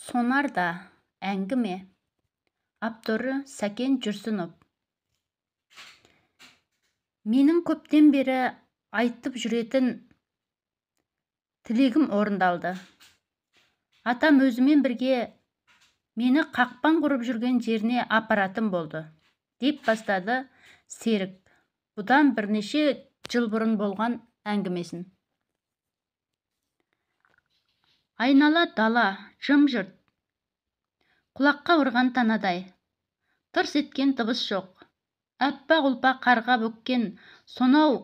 Сонарда әңгіме. Авторы Сәкен Жүрсінов. Менің көптен бері айтып жүретін тілегім орындалды. Атам өзімен бірге мені қақпан құрып жүрген жеріне апаратын болды, деп бастады Серік. Бұдан бірнеше жыл бұрын болған әңгімесін. Айнала дала, жым-жырт. Құлаққа ұрған танадай. Тырс еткен дыбыс жоқ. Әппақ-ұлпа қарға бөккен сонау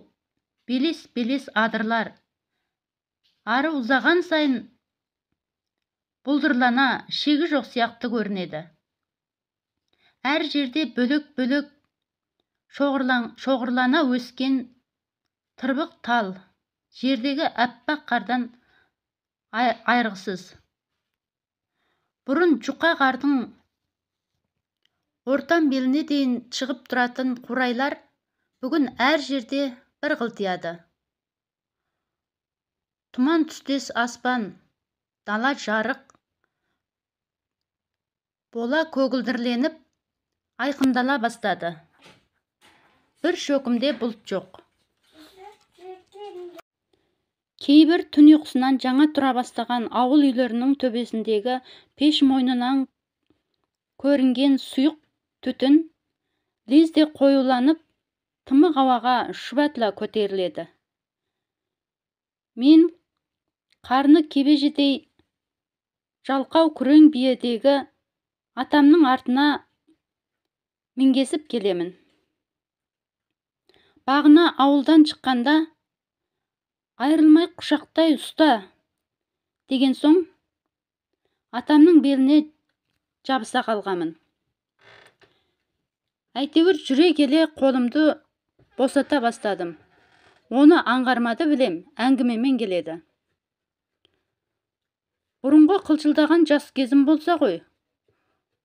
белес-белес адырлар. Ары ұзаған сайын бұлдырлана, шегі жоқ сияқты көрінеді. Әр жерде бөлек-бөлек шоғырлана өскен тырбық тал, жердегі әппақ қардан айрғысыз. Бұрын жұқа қардың ортан беліне дейін шығып тұратын қурайлар бүгін әр жерде бір қылтияды. Тұман түстес аспан, дала жарық бола көгілдірленіп айқындала бастады. Бір шөкімде бұлт жоқ. Кейбір түн ұйқысынан жаңа тұра бастаған ауыл үйлерінің төбесіндегі пеш мойнынан көрінген сұйық түтін лезде қоюланып, тымық ауаға шұбатыла көтеріледі. Мен қарны кебежедей жалқау күрең биедегі атамның артына мінгесіп келемін. Бағына ауылдан шыққанда айырылмай құшақтай ұста деген соң атамның беліне жабыса қалғамын. Әйтеуір жүре келе қолымды босата бастадым. Оны аңғармады білем, әңгімемен келеді. Бұрынғы қылшылдаған жас кезім болса ғой,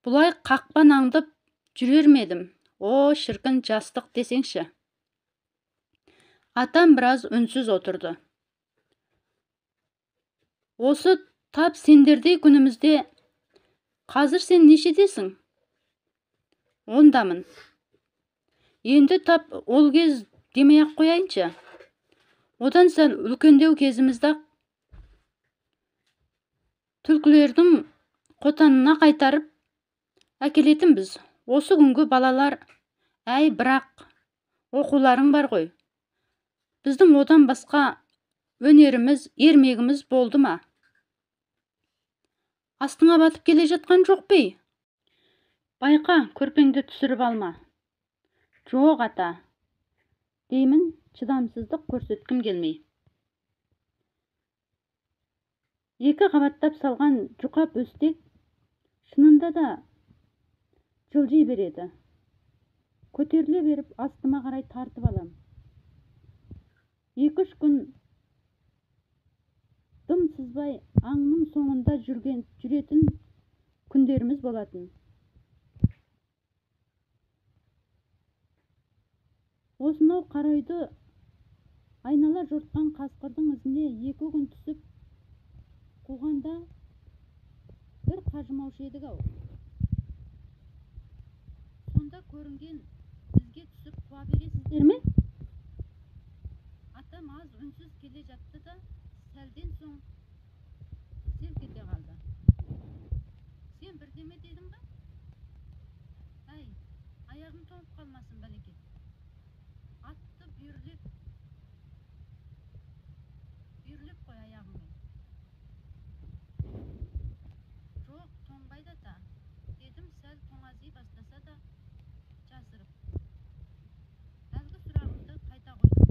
бұлай қақпан аңдып жүрер медім. О, шіркін жастық десеңші. Атам біраз үнсіз отырды. Осы тап сендердей күнімізде қазір сен нешедесің? 10-дамын. Енді тап ол кез демей-ақ қояйыншы. Одан сәл үлкендеу кезімізді түлкілердің қотанына қайтарып әкелетінбіз. Осы күнгі балалар, әй, бірақ оқуларың бар ғой. Біздің одан басқа өнеріміз, ермегіміз болды ма? Астыңа батып келе жатқан жоқ бей? Байқа, көрпеңді түсіріп алма. Жоқ ата, деймін, шыдамсыздық көрсеткім келмей. Екі қабаттап салған жұқа бөстек шынында да жылжи береді. Көтеріле беріп астыма қарай тартып алам. 2-3 күн дым сызбай аңның соңында жүретін күндеріміз болатын. Осынау қарайды айнала жортқан қасқырдың ізіне 2 күн түсіп қуғанда бір қажымаушы едік-ау. Сонда көрінген бізге түсіп қуа бересіздер ме? Атам аз үнсіз келе жатты да, сәлден соң селк ете қалды. Сен бірдеме дедің ба? Әй, аяғым тоңып қалмасын бәлекет. Атты бүйірлеп қой аяғыңмен. Жоқ, тоңбайды ата, дедім, сәл тоңази бастаса да жасырып. Әлгі сұрағымды қайта қойдым.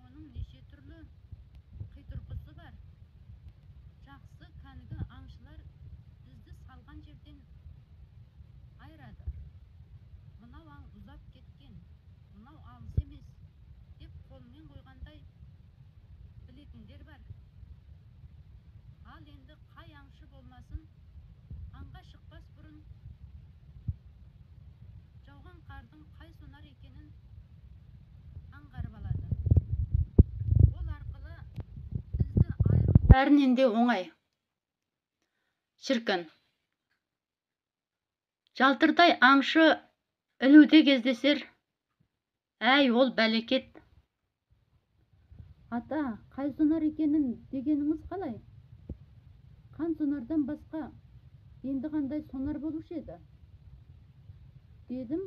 Оның неше түрлі қитұрқысы бар. Жақсы кәнігі аңшылар бізді салған жерден айырады. Мынау аң ұзап кеткен, мынау алыс емес, деп қолмен қойғандай білетіндер бар. Ал енді қай аңшы болмасын, аңға шықпас бұрын жауған қардың қай сонар екенін аңғарып алады. Ол арқылы бізді айыру бәрінен де оңай. шіркін. Жалтырдай аңшы ілуде кездесер. Әй, ол бәлекет. Ата, қай сонар екенін дегеніңіз қалай? Қан сонардан басқа енді қандай сонар болушы еді? Дедім,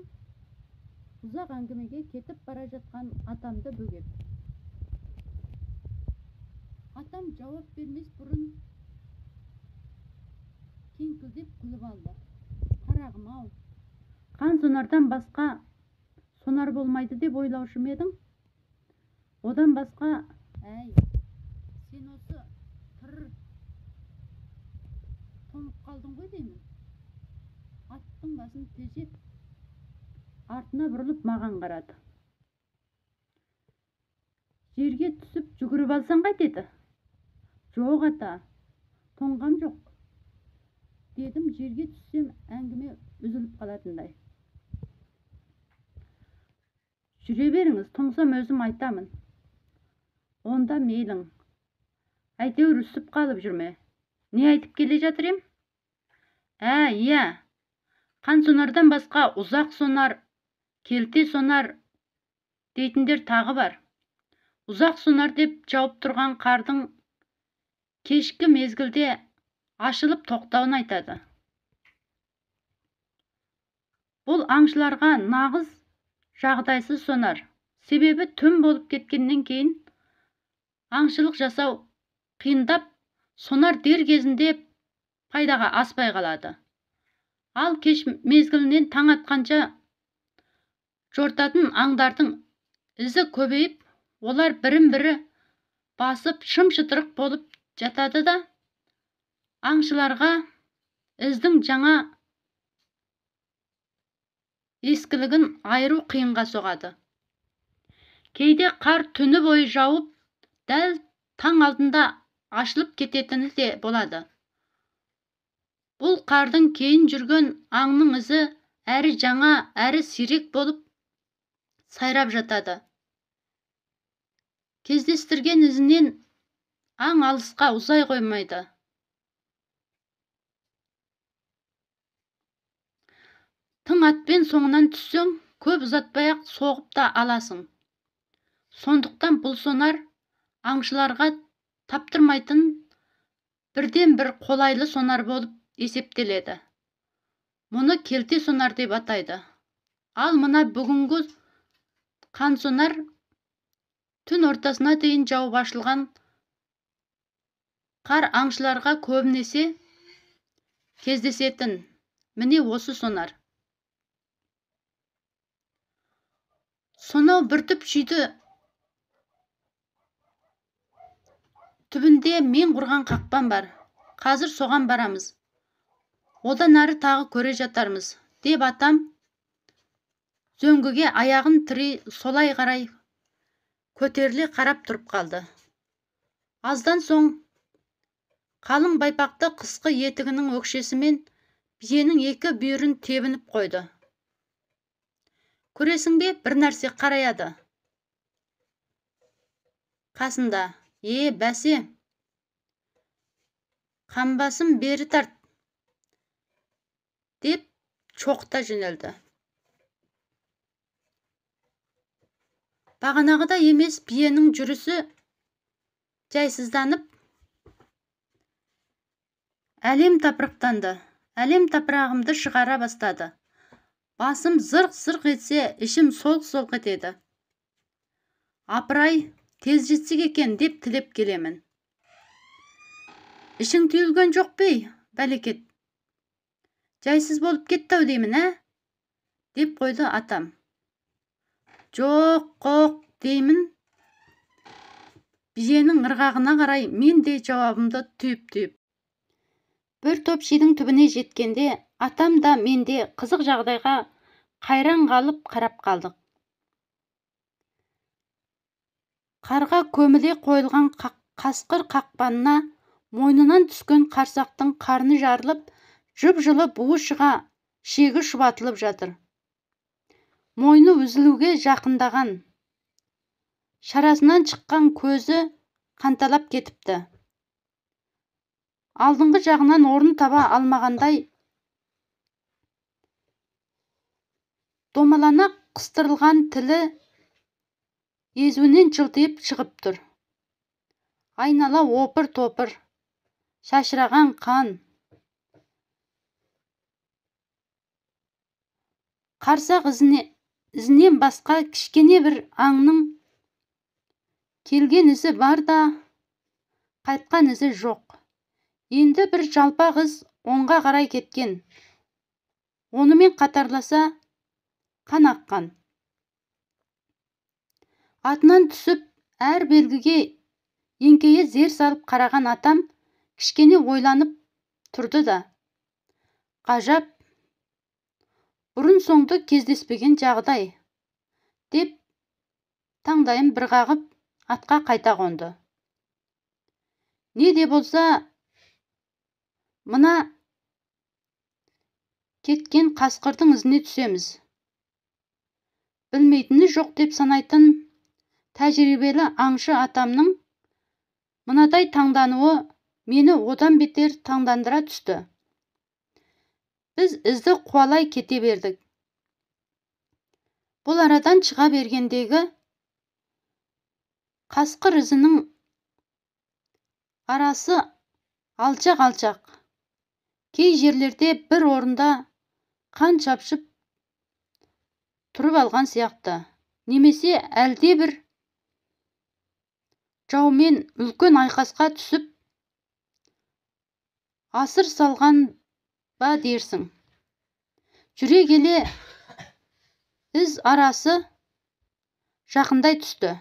ұзақ әңгімеге кетіп бара жатқан атамды бөгеп. Атам жауап бермес бұрын кеңкілдеп күліп алды. Қарағым ау, қан сонардан басқа сонар болмайды деп ойлаушы ма едің? Одан басқа, әй, сен осы тоңып қалдың ғой деймін. Аттың басын тежеп, артына бұрылып маған қарады. Жерге түсіп жүгіріп алсаң қайтеді? Жоқ ата, тоңғам жоқ. Дедім, жерге түссем әңгіме үзіліп қалатындай. Жүре беріңіз, тоңсам өзім айтамын. Онда мейлің. Әйтеуір үсіп қалып жүрме. Не айтып келе жатыр ем? Иә. Қан сонардан басқа ұзақ сонар, келте сонар дейтіндер тағы бар. Ұзақ сонар деп жауып тұрған қардың кешкі мезгілде ашылып тоқтауын айтады. Бұл аңшыларға нағыз жағдайсыз сонар. Себебі түн болып кеткеннен кейін аңшылық жасау қиындап, сонар дер кезінде пайдаға аспай қалады. Ал кеш мезгілінен таң атқанша жортатын аңдардың ізі көбейіп, олар бірін-бірі басып шым-шытырық болып жатады да, аңшыларға іздің жаңа ескілігін айыру қиынға соғады. Кейде қар түні бойы жауып, дәл таң алдында ашылып кететіні де болады. Бұл қардың кейін жүрген аңның ізі әрі жаңа, әрі сирек болып сайрап жатады. Кездестірген ізінен аң алысқа ұзай қоймайды. Тың атпен соңынан түссең, көп ұзатпай-ақ соғып та аласың. Сондықтан бұл сонар аңшыларға таптырмайтын бірден бір қолайлы сонар болып есептеледі. Мұны келте сонар деп атайды. Ал мына бүгінгі қан сонар түн ортасына дейін жауып ашылған қар аңшыларға көбінесе кездесетін. Міне осы сонар. Сонау бір түп шүйді түбінде мен құрған қақпан бар. Қазір соған барамыз. Одан ары тағы көре жатармыз, деп атам зөңгіге аяғын тірей солай қарай көтеріле қарап тұрып қалды. Аздан соң қалың байпақты қысқы етігінің өкшесімен биенің екі бүйірін тебініп қойды. Көресің бе, бір нәрсе қараяды. Қасында, бәсе, қамбасын бері тарт, деп чоқта жөнелді. Бағанағыда емес, биенің жүрісі жайсызданып, әлем тапырақтанды. Әлем тапырағымды шығара бастады. Басым зырқ-зырқ етсе, ішім солқ-солқ етеді. Апырай, тез жетсек екен деп тілеп келемін. Ішің түйілген жоқ бей, бәлекет. Жайсыз болып кетті-ау деймін, деп қойды атам. Жоқ, қоқ деймін. Биенің ырғағына қарай мен де жауабымды түйіп-түйіп. Бір топ шидің түбіне жеткенде, атам да мен де қызық жағдайға қайран қалып қарап қалдық. Қарға көміле қойылған қасқыр қақпанына мойнынан түскен қарсақтың қарны жарылып, жып-жылы буы шыға, шегі шұбатылып жатыр. Мойны үзілуге жақындаған, шарасынан шыққан көзі қанталап кетіпті. алдыңғы жағынан орын таба алмағандай домалана қыстырылған тілі езуінен жылтиып шығып тұр. Айнала опыр-топыр, шашыраған қан. Қарсақ ізінен басқа кішкене бір аңның келген ізі бар да, қайтқан ізі жоқ. Енді бір жалпақ із оңға қарай кеткен. Онымен қатарласа қан аққан. Атынан түсіп, әр белгіге еңкейе зер салып қараған атам кішкене ойланып тұрды да. Ғажап, бұрын соңды кездеспеген жағдай, деп таңдайын бір қағып атқа қайта қонды. Не де болса, мына кеткен қасқырдың ізіне түсеміз. Білмейтіні жоқ деп санайтын тәжірибелі аңшы атамның мынадай таңдануы мені одан бетер таңдандыра түсті. Біз ізді қуалай кете бердік. Бұл арадан шыға бергендегі қасқыр ізінің арасы алшақ-алшақ. Кей жерлерде бір орында қан шапшып тұрып алған сияқты. Немесе әлде бір жаумен үлкен айқасқа түсіп асыр салған ба дерсің. Жүре келе із арасы жақындай түсті.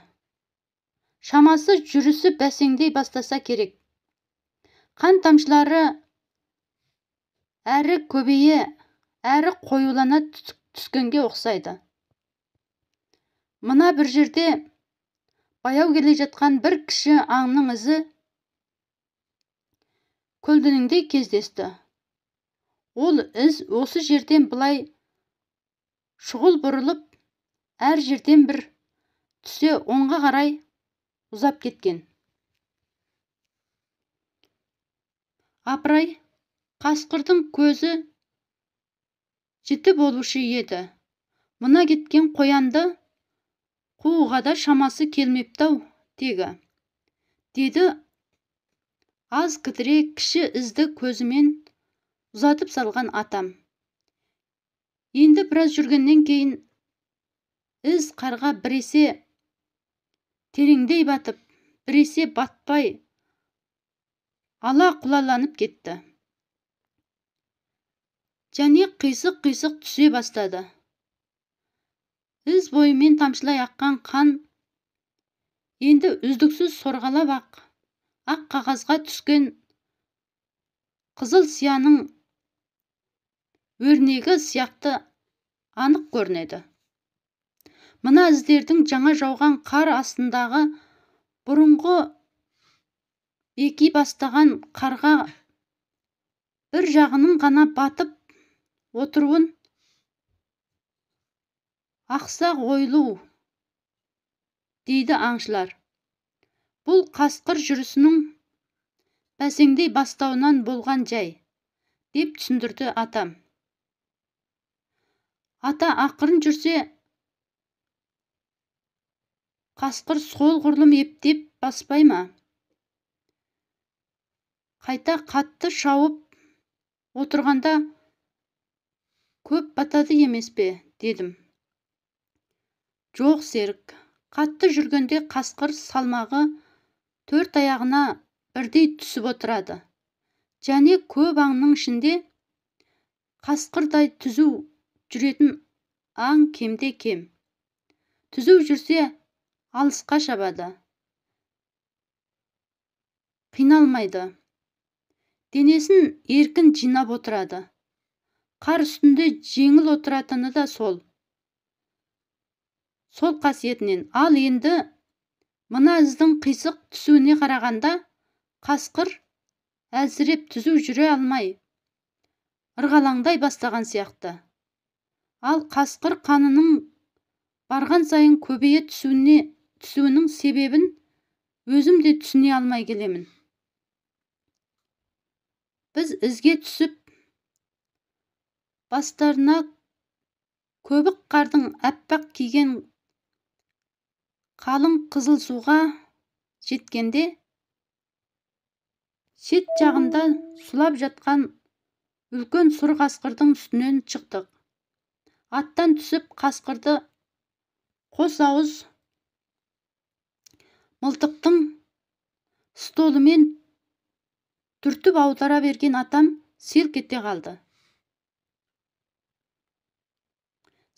Шамасы жүрісі бәсеңдей бастаса керек. Қан тамшылары әрі көбейе, әрі қоюлана түскенге ұқсайды. Мына бір жерде баяу келе жатқан бір кіші аңның ізі көлденеңдей кездесті. Ол із осы жерден былай шұғыл бұрылып, әр жерден бір түсе оңға қарай ұзап кеткен. Апырай, қасқырдың көзі жіті болушы еді. Мына кеткен қоянды қууға да шамасы келмептау тегі, деді аз кідіре кіші ізді көзімен ұзатып салған атам. Енді біраз жүргеннен кейін із қарға біресе тереңдей батып, біресе батпай ала құлаланып кетті. Және қисық-қисық түсе бастады. Із бойымен тамшылай аққан қан енді үздіксіз сорғалап ақ қағазға түскен қызыл сияның өрнегі сияқты анық көрінеді. Мына іздердің жаңа жауған қар астындағы бұрынғы беки бастаған қарға бір жағының ғана батып отыруын ақсақ ойлу, дейді аңшылар. Бұл қасқыр жүрісінің бәсеңдей бастауынан болған жай, деп түсіндірді атам. Ата ақырын жүрсе, қасқыр сол құрлым ептеп баспай ма? Қайта қатты шауып отырғанда көп батады емес пе, дедім. Жоқ, Серік, қатты жүргенде қасқыр салмағы 4 аяғына бірдей түсіп отырады. Және көп аңның ішінде қасқырдай түзу жүретін аң кемде кем. Түзу жүрсе алысқа шабады. Қиналмайды. Денесін еркін жинап отырады. Қар үстінде жеңіл отыратыны да сол қасиетінен. Ал енді мына іздің қисық түсуіне қарағанда қасқыр әлсіреп түзу жүре алмай ырғалаңдай бастаған сияқты. Ал қасқыр қанының барған сайын көбейе түсуінің себебін өзім де түсіне алмай келемін. Біз ізге түсіп, бастарына көбік қардың әппақ киген қалың қызыл суға жеткенде, шет жағында сұлап жатқан үлкен сұр қасқырдың үстінен шықтық. Аттан түсіп қасқырды қос ауыз мылтықтың столымен түртіп аудара берген атам селк ете қалды.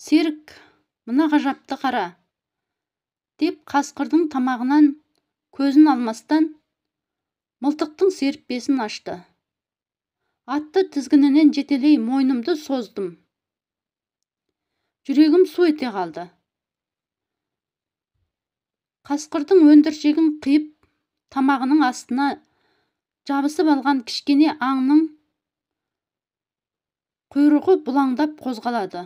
Серік, мына ғажапты қара, деп қасқырдың тамағынан көзін алмастан мылтықтың серіппесін ашты. Атты тізгінінен жетелей мойнымды создым. Жүрегім су ете қалды. Қасқырдың өндіршегін қиып, тамағының астына жабысып алған кішкене аңның құйрығы бұлаңдап қозғалады.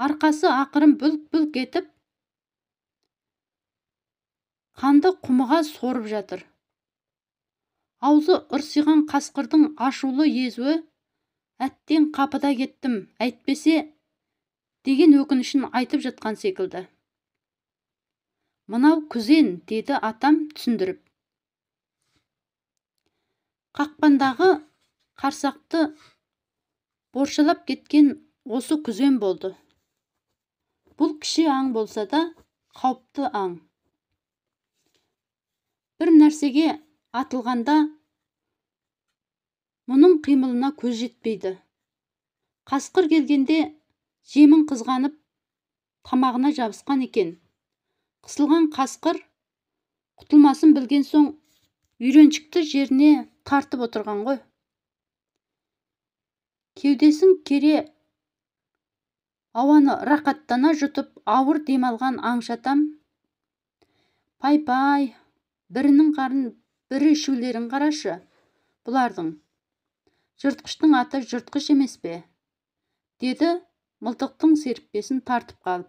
Арқасы ақырын бүлк-бүлк етіп, қанды құмыға сорып жатыр. Аузы ырсиған қасқырдың ашулы езуі, әттен қапыда кеттім, әйтпесе деген өкінішін айтып жатқан секілді. Мынау күзен, деді атам түсіндіріп. Қақпандағы қарсақты боршалап кеткен осы күзен болды. Бұл кіші аң болса да қауіпті аң. Бір нәрсеге атылғанда мұның қимылына көз жетпейді. Қасқыр келгенде жемін қызғанып тамағына жабысқан екен. Қысылған қасқыр құтылмасын білген соң үйреншікті жеріне тартып отырған ғой. Кеудесін кере ауаны рақаттана жұтып ауыр демалған аңшатам, пай-пай, бірінің қарын бірі ішулерін қарашы, бұлардың. Жыртқыштың аты жыртқыш емес пе? Деді мылтықтың серіппесін тартып қалып.